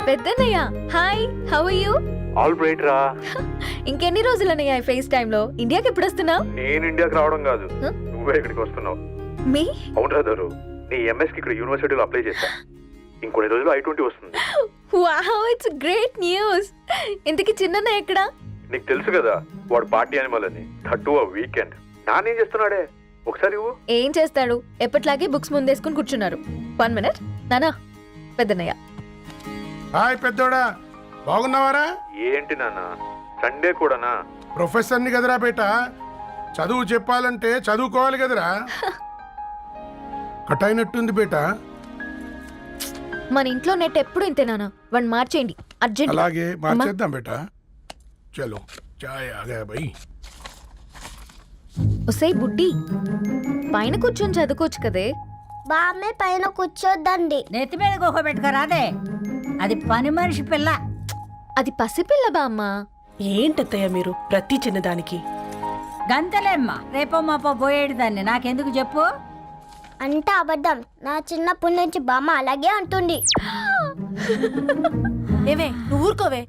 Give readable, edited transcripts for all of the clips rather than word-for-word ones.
Peddannayya hi, how are you? All right రా. ఇంకెన్ని రోజులన్నయ్య ఈ ఫేస్ టైమ్ లో? ఇండియాకి ఎప్పుడు వస్తున్నావు? నేను ఇండియాకి రావడం కాదు, నువ్వే ఇక్కడికి వస్తున్నావు. మీ అవునరా దరు, నీ ఎంఎస్ కి ఇక్కడ యూనివర్సిటీలో అప్లై చేశా. ఇంకొన్ని రోజులు I-20 వస్తుంది. Wow, it's great news. ఇంతకి చిన్నన్నయ్య ఎక్కడ? నీకు తెలుసు కదా వాడు పార్టీ అనిమల్ అని, థర్టూ ఆ వీకెండ్. నానేం చేస్తున్నాడే ఒకసారి ఇవ్వు. ఏం చేస్తాడు, ఎప్పటిలాగే బుక్స్ ముందేసుకుని కూర్చున్నారు. 1 minute నానా. పెద్దన్నయ్య హాయ్ పెద్దోడా, బాగున్నావారా? ఏంటి నాన్న సండే కూడానా? ప్రొఫెసర్ని కదరా బేట, చదువు చెప్పాలంటే చదువుకోవాలి కదరా. కట్ అయినట్టుంది బేట. మన ఇంట్లో నెట్ ఎప్పుడు ఇంతేనానా, వన్ మార్చేయండి అర్జెంట్. అలాగే మార్చేద్దాం బేట. చలో చాయ్ ఆగా భయ్. ఒసై బుడ్డి, పైన కూర్చొని చదువుకోవచ్చు కదే. బామ్మే పైన కూర్చోద్దండి. నెత్తి మీద గుహ పెట్టుకోరాదే, అది పని మనిషి పిల్ల. అది పసిపిల్ల బామ్మ. ఏంటత్తయ్య మీరు ప్రతి చిన్నదానికి? గంతలేమ్మా, రేపో మాపో పోయేడు దాన్ని నాకెందుకు చెప్పు. అంటే అబద్ధం, నా చిన్నప్పటి నుంచి బామ్మ అలాగే అంటుంది. ఏవే నువ్వు ఊరుకోవే.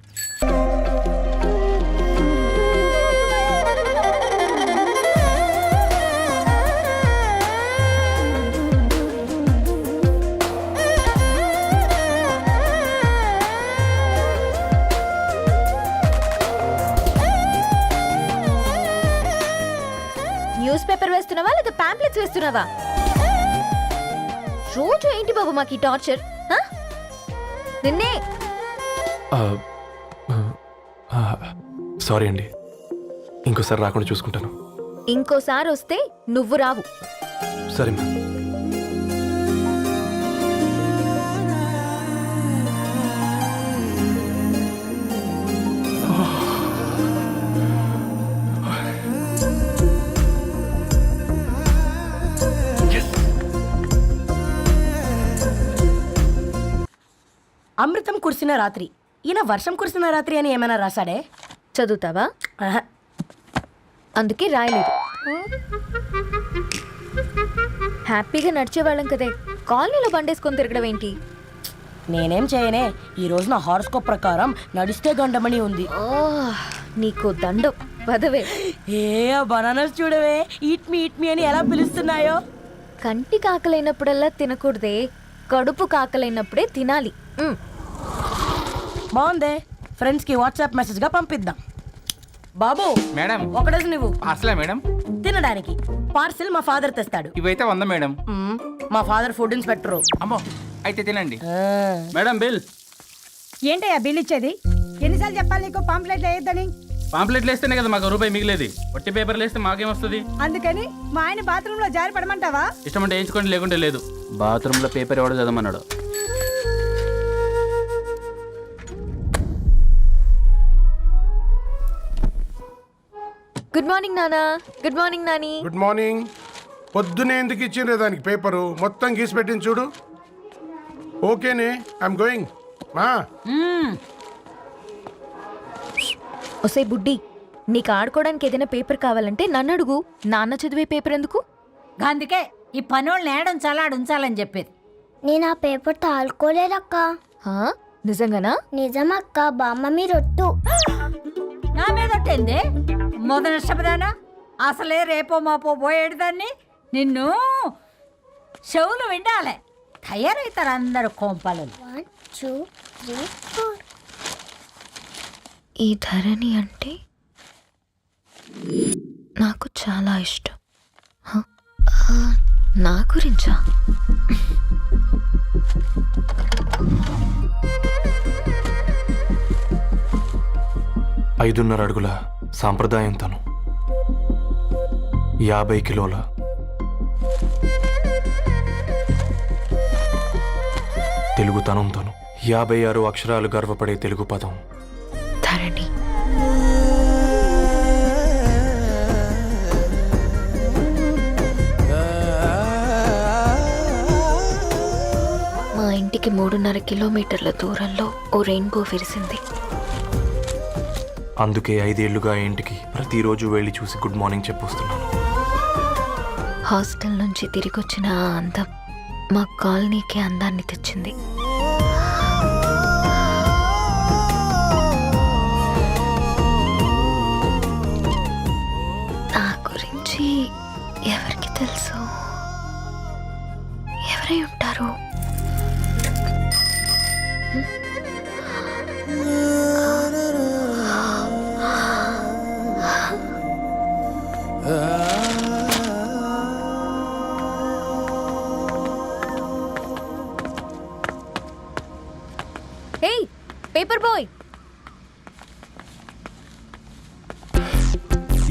న్యూస్ పేపర్ వేస్తున్నావా లేదా పాంప్లెట్స్ వేస్తున్నావా? రోజు ఏంటి బాబు మాకు ఈ టార్చర్? నిన్నే సారీ అండి, ఇంకోసారి రాకుండా చూసుకుంటాను. ఇంకోసారి వస్తే నువ్వు రావు. సరే మ్యామ్. అమృతం కురిసిన రాత్రి, ఈయన వర్షం కురిసిన రాత్రి అని ఏమైనా రాశాడే? చదువుతావా? ఆహా. అందుకే రాయలేదు. హ్యాపీగా నడిచేవాళ్ళం కదే, కాలనీలో బండేసుకొని తిరగడం ఏంటి? నేనేం చేయనే, ఈ రోజు నా హారోస్కోప్ ప్రకారం నడిస్తే గండమణి ఉంది. నీకు దండం పదవే. ఏ బనానాస్ చూడవే, ఈట్ మీ అని ఎలా పిలుస్తున్నాయో. కంటి కాకలైనప్పుడల్లా తినకూడదే, కడుపు కాకలైనప్పుడే తినాలి. బాగుందే, ఫ్రెండ్స్ కి వాట్సాప్ మెసేజ్ గా పంపిద్దాం. బాబు మేడం, ఒకటేసి నువ్వు అసలే మేడం తినడానికి పార్సిల్ మా ఫాదర్ తెస్తాడు. ఇవైతే 100 మేడం. మా ఫాదర్ ఫుడ్ ఇన్స్పెక్టర్. అమ్మో, అయితే తినండి మేడం. బిల్ ఏంటయ్యా బిల్ ఇచ్చేది? ఎన్నిసార్లు చెప్పాలి నీకు పాంప్లెట్ వేయొద్దని? పాంప్లెట్లు వేస్తేనే కదా మాకు రూపాయి మిగిలేది. ఒట్టి పేపర్లు వేస్తే మాకేమొస్తుంది? అందుకని మా ఆయన బాత్రూమ్ లో జారి పడమంటావా? ఇష్టమంటే వేయించుకోండి, లేకుంటే లేదు. బాత్రూమ్ లో పేపర్ ఎవడో చదవమన్నాడు. గుడ్ మార్నింగ్ నానా. Good morning Nani. Good morning. పొద్దునే ఎందుకు ఇచ్చిండ్రే దానికి పేపరు? మొత్తం గీసి పెట్టింది చూడు. ఓకేనే, ఐఎమ్ గోయింగ్. మా ఒసే బుడ్డి, నీకు ఆడుకోవడానికి ఏదైనా పేపర్ కావాలంటే నన్ను అడుగు. నాన్న చదివే పేపర్ ఎందుకు? అందుకే ఈ పనోళ్ళని ఏడంచాలా ఉంచాలని చెప్పేది. నేను ఆ పేపర్ తాలుకోలేదక్క. హా? నిజంగానా? నిజమక్క, బామ్మ మీరొట్టు. నా మీద ఒట్టేంది మొదటి నష్టపదానా? అసలే రేపో మాపో పోయేడు దాన్ని. నిన్ను చెవులు విండాలే, తయారవుతారు అందరు కోంపాలు. 1 2 3 4. ఈ ధరణి అంటే నాకు చాలా ఇష్టం. నా గురించా? ఐదున్నర అడుగుల సాంప్రదాయం తను, 50 కిలోల తెలుగుతనం తను, 56 అక్షరాలు గర్వపడే తెలుగు పదం ధరణి. మా ఇంటికి 3.5 కిలోమీటర్ల దూరంలో ఓ రెయిన్బో విరిసింది. అందుకే 5 ఏళ్లుగా ఇంటికి ప్రతిరోజు వెళ్ళి చూసి గుడ్ మార్నింగ్ చెప్పొస్తున్నాను. హాస్టల్ నుంచి తిరిగొచ్చిన ఆ అందం మా కాలనీకి అందాన్ని తెచ్చింది. హే పేపర్ బాయ్,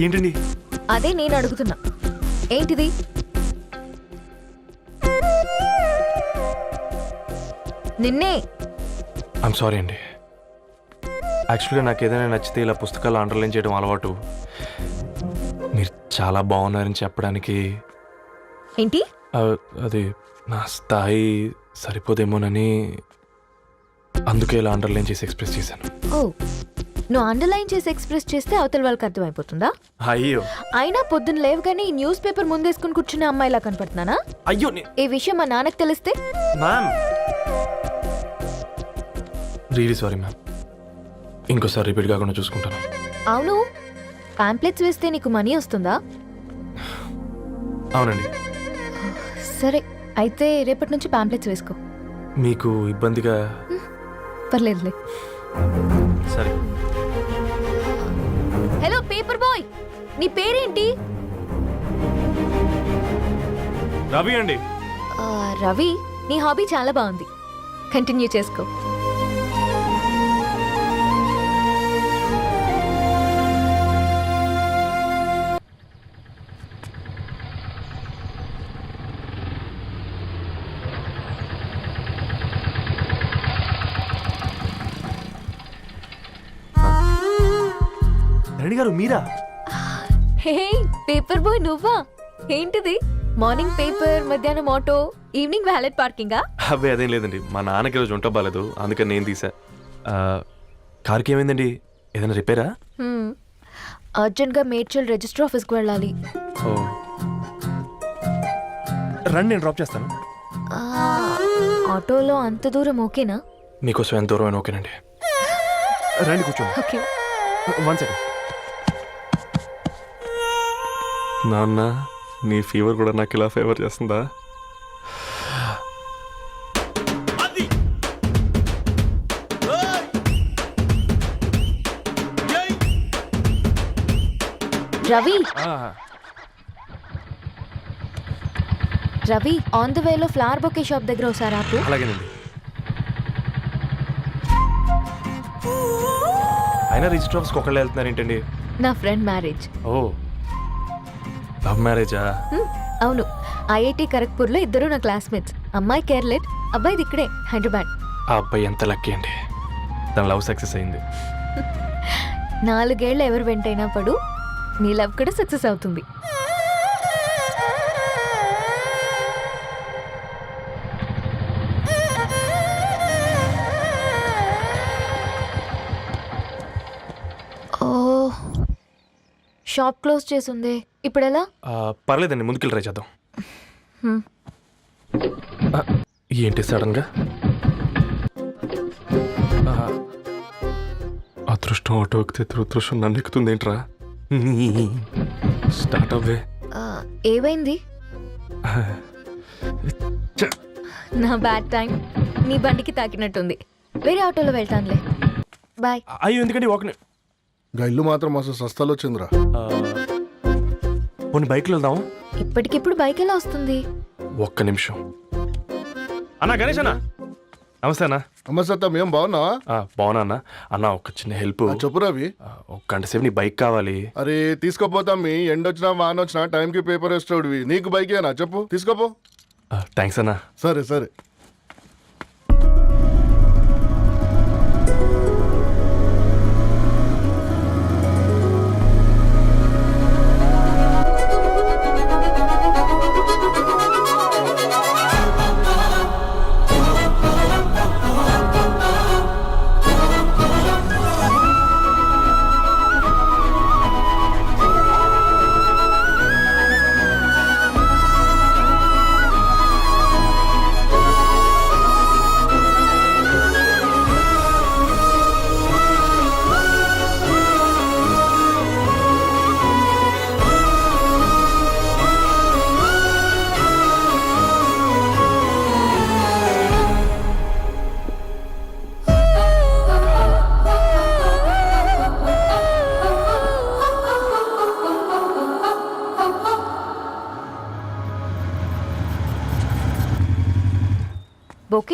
ఏంటండి? అదే నేను అడుగుతున్నా, ఏంటిది? నిన్నే. ఐమ్ సారీ అండి. యాక్చువల్గా నాకు ఏదైనా నచ్చితే ఇలా పుస్తకాలు అండర్లైన్ చేయడం అలవాటు. మీరు చాలా బాగున్నారని చెప్పడానికి ఏంటి? అది నా స్థాయి సరిపోదేమోనని అందుకే ఇలా అండర్లైన్ చేసి ఎక్స్ప్రెస్ చేశాను. ఓ, నువ్వు అండర్లైన్ చేసి ఎక్స్ప్రెస్ చేస్తే అవతల వాళ్ళకి అర్థమైపోతుందా? అయ్యో అయినా పొద్దున్న లేవగానే ఈ న్యూస్ పేపర్ ముందేసుకుని కూర్చున్న అమ్మాయిలా కనపడుతున్నానా? అయ్యో ఈ విషయం మా నాన్నకు తెలిస్తే? Ma'am, really sorry ma'am. ఇంకోసారి రిపీట్ కాకుండా చూసుకుంటాను. అవును, పాంప్లెట్స్ వేస్తే నీకు మనీ వస్తుందా? అవునండి. సరే, అయితే రేపటి నుంచి పాంప్లెట్స్ వేసుకో. మీకు ఇబ్బందిగా? పర్లేదులే. సరే. హలో పేపర్ బాయ్, నీ పేరేంటి? రవి అండి. రవి, నీ హాబీ చాలా బాగుంది, కంటిన్యూ చేసుకో. రెడ్డి గారు మీరా? హే పేపర్ బాయ్, నువ్వా? ఏంటిది? మార్నింగ్ పేపర్, మధ్యాహ్నం ఆటో, ఈవినింగ్ వ్యాలెట్ పార్కింగా? అబ్బాయి అదేం లేదండి, మా నాన్నకి రోజు ఉంట బాగాలేదు, అందుకని నేను తీసా. కార్కి ఏమైందండి? ఏదైనా రిపేరా? అర్జెంట్గా మేడ్చల్ రిజిస్టర్ ఆఫీస్కి వెళ్ళాలి. ఓ, రండి నేను డ్రాప్ చేస్తాను. ఆ, ఆటోలో అంత దూరం ఓకేనా? మీకోసం ఎంత దూరం అయినా ఓకేనండి. రండి కూర్చోండి. ఓకే. 1 సెకండ్. నాన్న, నీ ఫీవర్ కూడా నాకు ఇలా ఫేవర్ చేస్తుందా? రవి, రవి, ఆన్ ద వేలో ఫ్లవర్ బొకే షాప్ దగ్గర ఒకసారి ఆపు. అలాగేనండి. అయినా రిజిస్టర్ ఆఫీస్కి ఒకళ్ళు వెళ్తున్నారు ఏంటండి? నా ఫ్రెండ్ మ్యారేజ్. ఓ, లవ్ మ్యారేజా? అవును, ఐఐటి ఖరగ్పూర్లో ఇద్దరు నా క్లాస్మేట్స్. అమ్మాయి కేర్లెట్, అబ్బాయిది ఇక్కడే హైదరాబాద్. ఆ అబ్బాయి ఎంత లక్కీ అండి, తన లవ్ సక్సెస్ అయింది. 4 ఏళ్ళు ఎవరు వెంటైనా పడు, నీ లవ్ కూడా సక్సెస్ అవుతుంది. ఓ, షాప్ క్లోజ్ చేసింది, ఇప్పుడు ఎలా? పర్లేదండి, ముందుకెళ్ళి ట్రై చేద్దాం. ఏంటి సడన్గా? అదృష్టం ఆటో ఎక్కితే దురదృష్టం నన్ను ఎక్కుతుంది ఏంట్రా? స్టార్ట్ అవ్వే. ఏమైంది? నా బ్యాడ్ టైం నీ బండికి తాకినట్టుంది. వేరే ఆటోలో వెళ్తానులే, బాయ్. అయ్యో ఎందుకండి ఒక గా ఇల్లు మాత్రం అసలు సస్తాలో వచ్చిందిరా. పోనీ బైక్లో వెళ్దాం. ఇప్పటికిప్పుడు బైక్ ఎలా వస్తుంది? ఒక్క నిమిషం. అన్నా గణేష్ అన్న, నమస్తే అన్న. నమస్తే, ఏం బాగున్నావా? బాగున్నా అన్న. అన్న ఒక చిన్న హెల్ప్. చెప్పు రవి. ఒక గంట సేపు నీ బైక్ కావాలి. అరే తీసుకోపోతాం, మీ ఎండొచ్చినా వాన వచ్చినా టైంకి పేపర్ వేస్తాడువి. నీకు బైకేనా చెప్పు, తీసుకోపో. థ్యాంక్స్ అన్న. సరే సరే.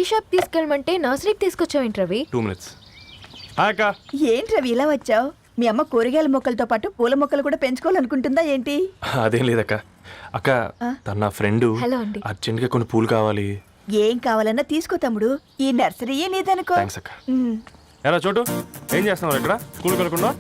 బొకే షాప్ తీసుకెళ్ళమంటే నర్సరీకి తీసుకొచ్చావేంటి రవి? 2 minutes. హాయ్ అక్క. ఏంటి రవి ఇలా వచ్చావు? మీ అమ్మ కూరగాయల మొక్కలతో పాటు పూల మొక్కలు కూడా పెంచుకోవాలనుకుంటుందా ఏంటి? అదేం లేదక్క. అక్క తన నా ఫ్రెండ్ హలో అండి. అర్జెంట్గా కొన్ని పూలు కావాలి. ఏం కావాలన్నా తీసుకో తమ్ముడు, ఈ నర్సరీయే నీదనుకో. థ్యాంక్స్ అక్క. ఎలా చోటు ఏం చేస్తున్నావు ఇక్కడ? స్కూల్కి వెళ్ళకుండా?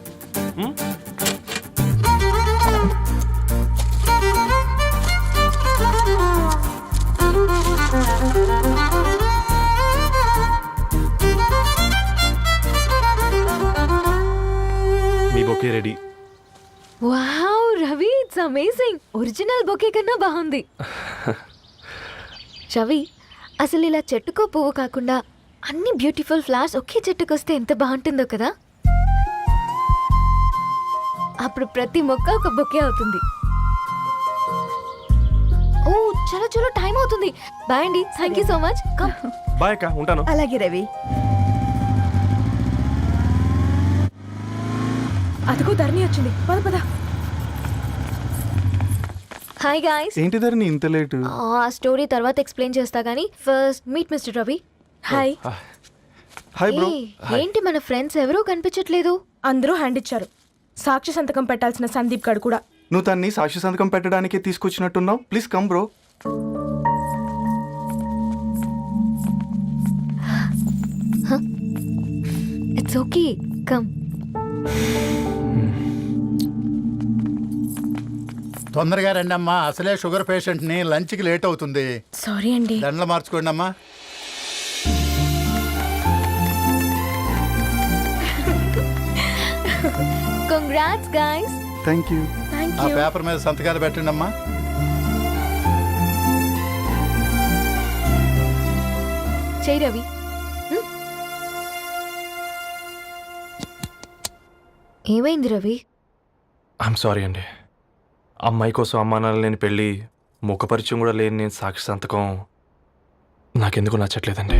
మీ bouquet ready. Wow Ravi, it's amazing. Original bouquet కన్నా బాగుంది. రవి, అసలు ఇలా చెట్టుకో పువ్వు కాకుండా అన్ని బ్యూటిఫుల్ ఫ్లవర్స్ ఒకే చెట్టుకు వస్తే ఎంత బాగుంటుందో కదా. అప్పుడు ప్రతి మొక్క ఒక బొకే అవుతుంది. ఓ చలో చలో, టైం అవుతుంది. బాయ్ అండి, thank you so much. Come. Bye అక్క, ఉంటాను. అలాగే రవి. అదిగో ధరణి వచ్చింది, పద పద. Hi guys. ఏంటి ధరణి ఇంత లేటు? ఆ స్టోరీ తర్వాత ఎక్స్ప్లెయిన్ చేస్తా గానీ first meet mister Ravi. Hi. Hi bro. ఏంటి మన ఫ్రెండ్స్ ఎవరూ కనిపించట్లేదు? అందరూ హ్యాండ్ ఇచ్చారు. సాక్షి సంతకం పెట్టాల్సిన సందీప్ గడు కూడా. నువ్వు తన్ని సాక్షి సంతకం పెట్టడానికే తీసుకొచ్చినట్టున్నావు. Please come bro. It's okay, come. తొందరగా రండి అమ్మా, అసలే షుగర్ పేషెంట్ని, లంచ్కి లేట్ అవుతుంది. సారీ అండి. దండలు మార్చుకోండి అమ్మా. Congrats guys. Thank you. ఆ పేపర్ మీద సంతకాలు పెట్టండి అమ్మా. చెయ్ రవి. ఏమైంది రవి? ఐఎమ్ సారీ అండి. అమ్మాయి కోసం అమ్మా నాన్న లేని పెళ్ళి, ముఖపరిచయం కూడా లేని నేను సాక్షి సంతకం నాకెందుకు నచ్చట్లేదండి.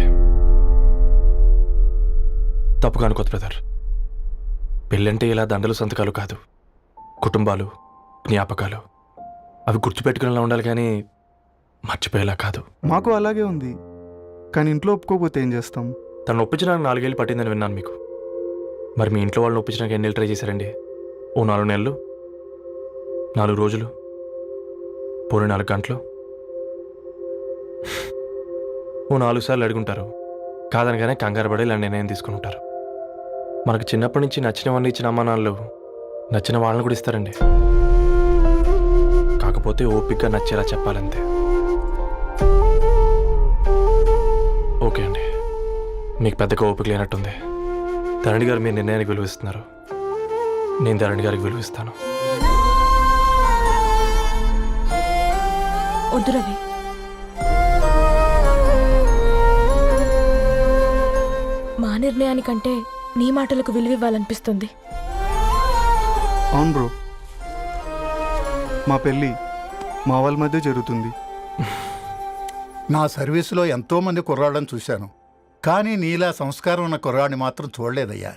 తప్పుగా అనుకోదు బ్రదర్. పెళ్ళంటే ఇలా దండలు సంతకాలు కాదు, కుటుంబాలు, జ్ఞాపకాలు. అవి గుర్తుపెట్టుకునేలా ఉండాలి కానీ మర్చిపోయేలా కాదు. మాకు అలాగే ఉంది, కానీ ఇంట్లో ఒప్పుకోకపోతే ఏం చేస్తాం? తను ఒప్పించడానికి 4 ఏళ్ళు పట్టిందని విన్నాను మీకు. మరి మీ ఇంట్లో వాళ్ళని ఒప్పించడానికి ఎన్ని ఏళ్ళు ట్రై చేశారండి? ఓ 4 నెలలు, 4 రోజులు, పోనీ 4 గంటలు, ఓ 4 సార్లు అడుగుంటారు. కాదనగానే కంగారు పడి ఇలా నిర్ణయం తీసుకుని ఉంటారు. మనకు చిన్నప్పటి నుంచి నచ్చినవన్నీ ఇచ్చిన అమ్మానాళ్ళు నచ్చిన వాళ్ళని కూడా ఇస్తారండి. కాకపోతే ఓపికగా నచ్చేలా చెప్పాలంతే. ఓకే అండి, మీకు పెద్దగా ఓపిక లేనట్టుంది. ధరణి గారు మీ నిర్ణయానికి విలువిస్తున్నారు, నేను ధరణి గారికి విలువిస్తాను. వద్దు రవి. మా నిర్ణయానికంటే నీ మాటలకు విలువివ్వాలనిపిస్తుంది. అవును బ్రో, మా పెళ్ళి మా వాళ్ళ మధ్య జరుగుతుంది. నా సర్వీసులో ఎంతోమంది కుర్రాళ్ళని చూశాను, కానీ నీలా సంస్కారం ఉన్న కుర్రాడిని మాత్రం చూడలేదయ్యా.